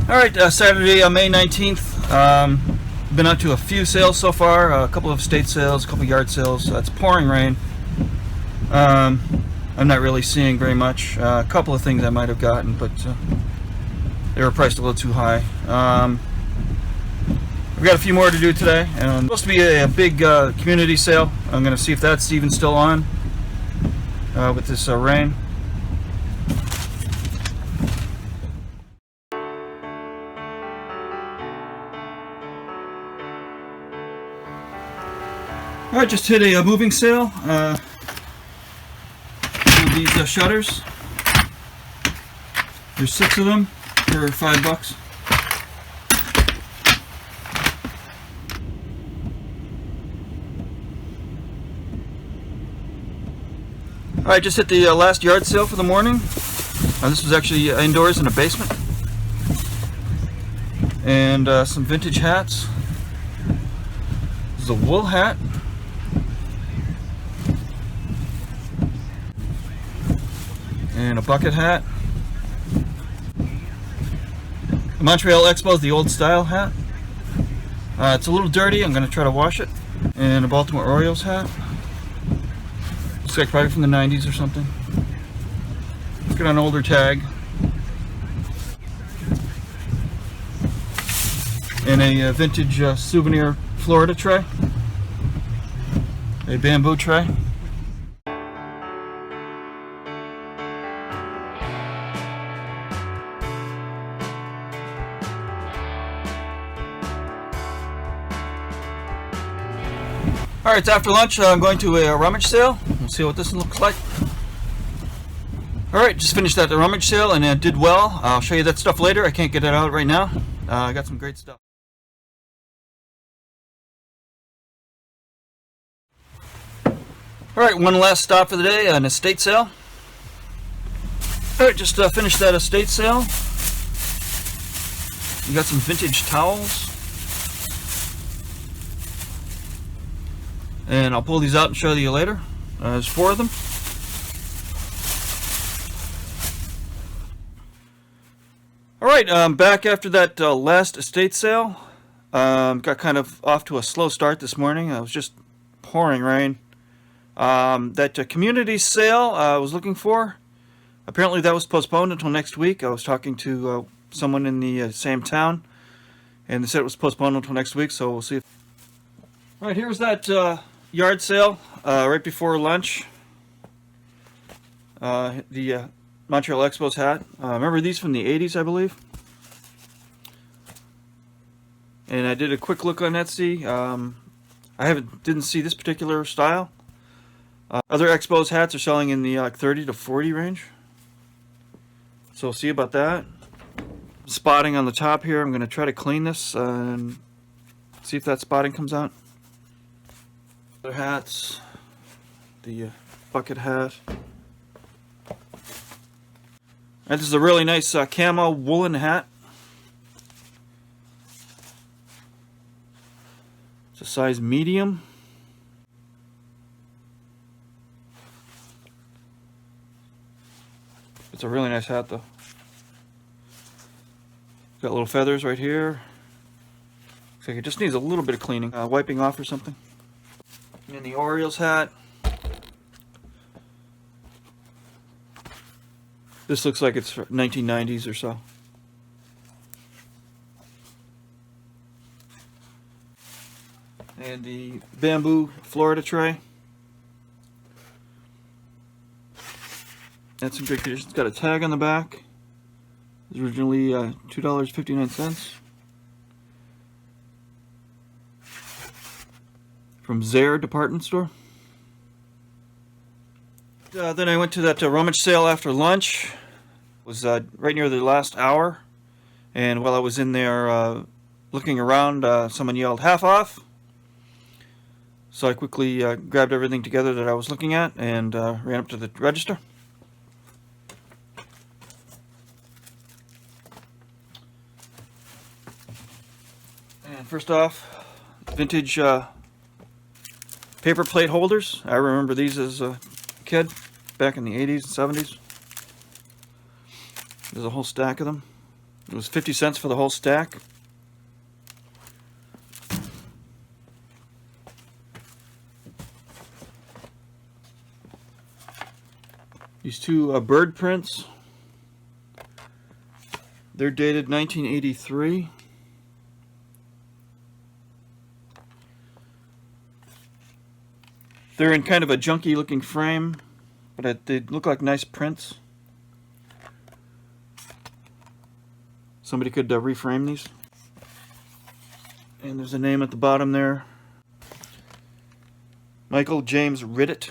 Alright, Saturday, May 19th. Been out to a few sales so far, a couple of estate sales, a couple of yard sales. It's pouring rain. I'm not really seeing very much. A couple of things I might have gotten, but they were priced a little too high. We've got a few more to do today, and it's supposed to be a big community sale. I'm going to see if that's even still on with this rain. Alright, just hit a moving sale. These shutters. There's 6 of them for $5. Alright, just hit the last yard sale for the morning. This was actually indoors in a basement. And some vintage hats. This is a wool hat. And a bucket hat. The Montreal Expo's the old style hat. It's a little dirty, I'm going to try to wash it. And a Baltimore Orioles hat. Looks like probably from the 90s or something. It's got an older tag. And a vintage souvenir Florida tray. A bamboo tray. Alright, it's after lunch. I'm going to a rummage sale. We'll see what this looks like. Alright, just finished that rummage sale and it did well. I'll show you that stuff later. I can't get it out right now. I got some great stuff. Alright, one last stop for the day, an estate sale. Alright, just finished that estate sale. You got some vintage towels. And I'll pull these out and show you later. There's 4 of them. Alright, back after that last estate sale. Got kind of off to a slow start this morning. It was just pouring rain. That community sale I was looking for, apparently that was postponed until next week. I was talking to someone in the same town, and they said it was postponed until next week, so we'll see. Alright, here's that yard sale right before lunch. The Montreal Expo's hat. Remember these from the 80s, I believe? And I did a quick look on Etsy. I didn't see this particular style. Other Expo's hats are selling in the 30 to 40 range. So we'll see about that. Spotting on the top here. I'm going to try to clean this and see if that spotting comes out. Other hats. The bucket hat. And this is a really nice camo woolen hat. It's a size medium. It's a really nice hat though. Got little feathers right here. Looks like it just needs a little bit of cleaning. Wiping off or something. And the Orioles hat. This looks like it's 1990s or so. And the bamboo Florida tray. That's in good condition. It's got a tag on the back. It was originally $2.59. From Zare department store. Then I went to that rummage sale after lunch. It was right near the last hour. And while I was in there looking around, someone yelled half off. So I quickly grabbed everything together that I was looking at and ran up to the register. And first off, vintage paper plate holders. I remember these as a kid back in the 80s and 70s. There's a whole stack of them. It was 50 cents for the whole stack. These two bird prints. They're dated 1983. They're in kind of a junky looking frame, but they look like nice prints. Somebody could reframe these. And there's a name at the bottom there. Michael James Riddett.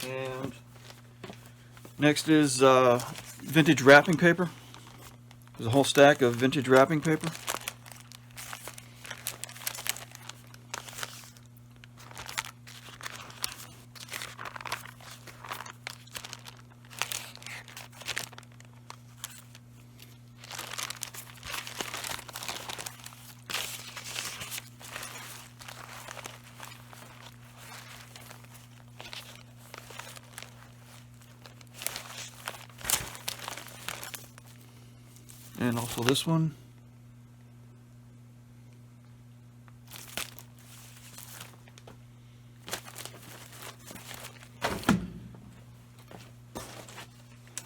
And next is vintage wrapping paper. There's a whole stack of vintage wrapping paper. And also this one.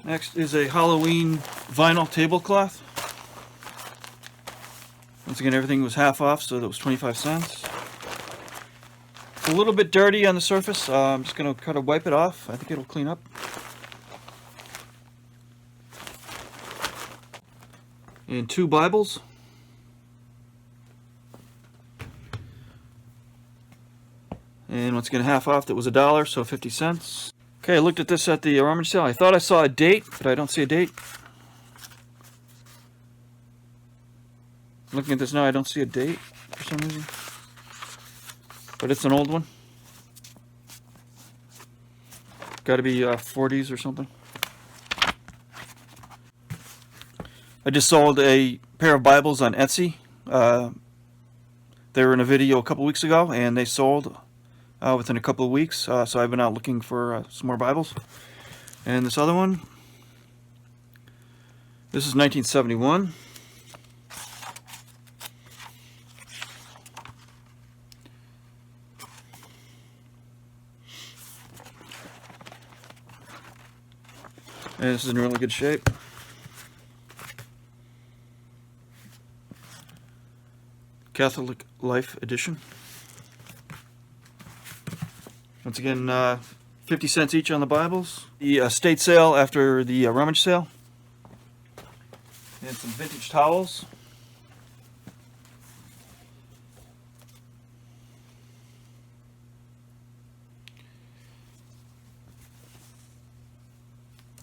Next is a Halloween vinyl tablecloth. Once again, everything was half off, so that was 25 cents. It's a little bit dirty on the surface. I'm just going to kind of wipe it off. I think it'll clean up. And two Bibles. And once again, half off. That was $1, so 50 cents. Okay, I looked at this at the rummage sale. I thought I saw a date, but I don't see a date. Looking at this now, I don't see a date for some reason. But it's an old one. Got to be 40s or something. I just sold a pair of Bibles on Etsy. They were in a video a couple weeks ago, and they sold within a couple of weeks. So I've been out looking for some more Bibles. And this other one, this is 1971. And this is in really good shape. Catholic Life Edition. Once again, 50 cents each on the Bibles. The estate sale after the rummage sale. And some vintage towels.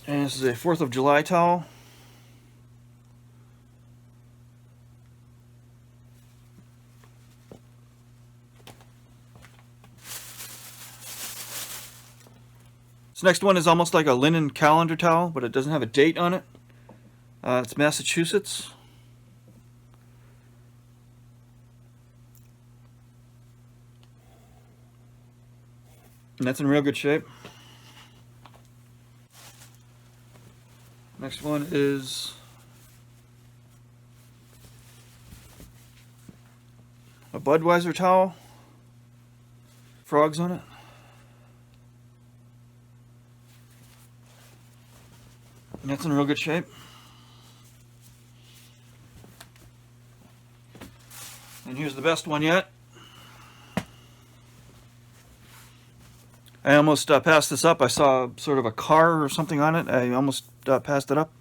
And this is a 4th of July towel. This next one is almost like a linen calendar towel, but it doesn't have a date on it. It's Massachusetts. And that's in real good shape. Next one is a Budweiser towel. Frogs on it. And that's in real good shape. And here's the best one yet. I almost passed this up. I saw sort of a car or something on it. I almost passed it up.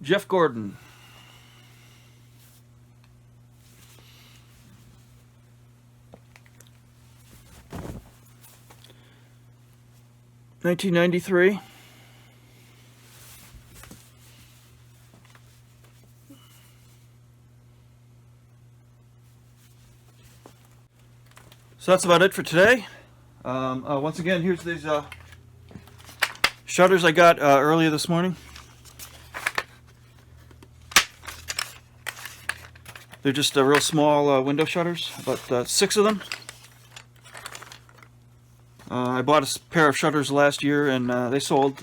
Jeff Gordon. $1993. So that's about it for today. Once again, here's these shutters I got earlier this morning. They're just real small window shutters, about 6 of them. I bought a pair of shutters last year, and they sold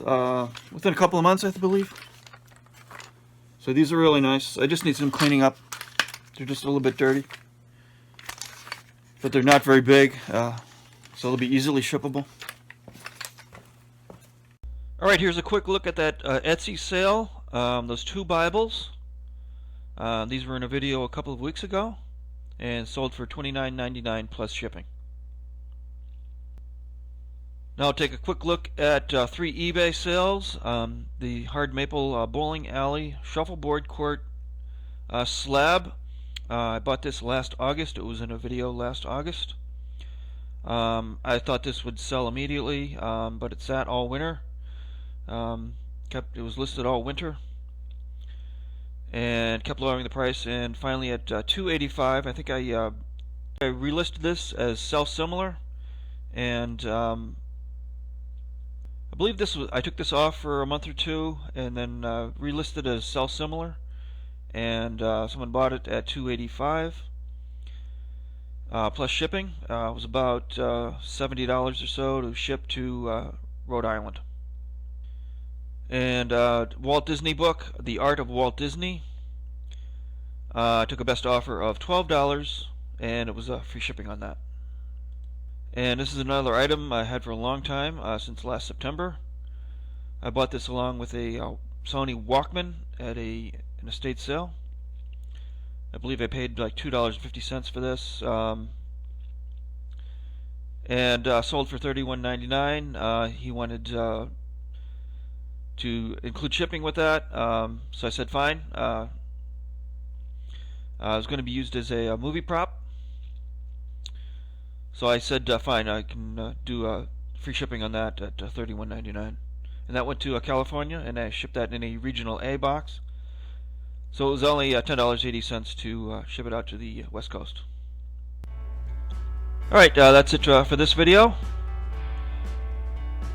within a couple of months, I believe. So these are really nice. I just need some cleaning up. They're just a little bit dirty, but they're not very big, so they'll be easily shippable. Alright, here's a quick look at that Etsy sale. Those 2 Bibles. These were in a video a couple of weeks ago and sold for $29.99 plus shipping. Now I'll take a quick look at 3 eBay sales. The hard maple bowling alley shuffleboard court slab. I bought this last August. It was in a video last August. I thought this would sell immediately, but it sat all winter. It was listed all winter and kept lowering the price, and finally at $285, I think I relisted this as self-similar, and I believe I took this off for a month or 2 and then relisted as self-similar, and someone bought it at $285 plus shipping. It was about $70 or so to ship to Rhode Island. And Walt Disney book, The Art of Walt Disney. Took a best offer of $12, and it was free shipping on that. And this is another item I had for a long time, since last September. I bought this along with a Sony Walkman at an estate sale. I believe I paid like $2.50 for this, and sold for $31.99. He wanted to include shipping with that, so I said fine. It was going to be used as a movie prop, so I said fine, I can do free shipping on that at $31.99, and that went to California, and I shipped that in a regional A box, so it was only $10.80 to ship it out to the West Coast. Alright, that's it for this video.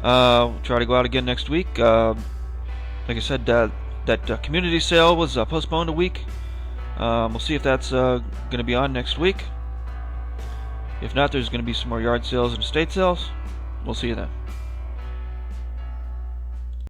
We'll try to go out again next week. Like I said, that community sale was postponed a week. We'll see if that's going to be on next week. If not, there's going to be some more yard sales and estate sales. We'll see you then.